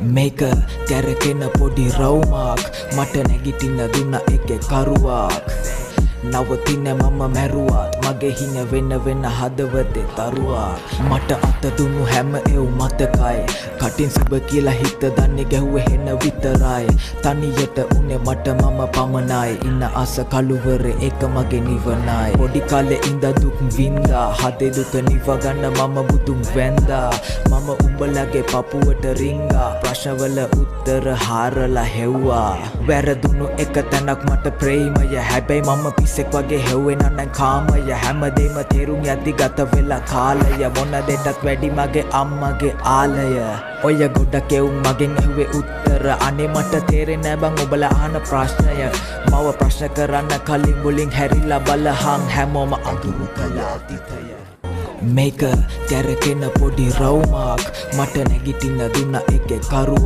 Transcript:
මේක කැරකෙන පොඩි රවුමක් මට නැගිටින්න දුන්න එකේ කරුවක් නවතින මම මැරුවත් මගේ හින වෙන වෙන හදවතේ තරුවක් මට අත දුන්නු හැම එව් මතකයි කටින් සුබ කියලා හිත දන්නේ ගැහුවේ හෙන විතරයි තනියට උනේ මට මම පමණයි ඉන්න අස කළුවරේ එක මගේ නිවනයි පොඩි කාලේ ඉඳ දුක් වින්දා හදේ දුක නිව ගන්න මම බුදුන් වැන්දා මම උඹලගේ පපුවට රිංගා ප්‍රශ්නවල උත්තර හාරලා හෙව්වා වැරදුණු එක තැනක් මට ප්‍රේමය හැබැයි මම පිස්සෙක් වගේ හෙව්වෙන නම් කාමය හැමදේම තේරුම් යද්දි ගත වෙලා කාලය මොන දෙයටත් වැඩි මගේ අම්මගේ ආලය ඔය ගොඩක් එවුන් මගෙන් ඇහුවේ උත්තර අනේ මට තේරෙන්නේ බං ඔබලා අහන ප්‍රශ්නය මව ප්‍රශ්න කරන්න කලින් මුලින් හැරිලා බලහන් හැමෝම අඳුරු කළා තිතය මේක කැරකෙන පොඩි රවුමක් මට නැගිටින්න දුන්න එකේ කරුවක්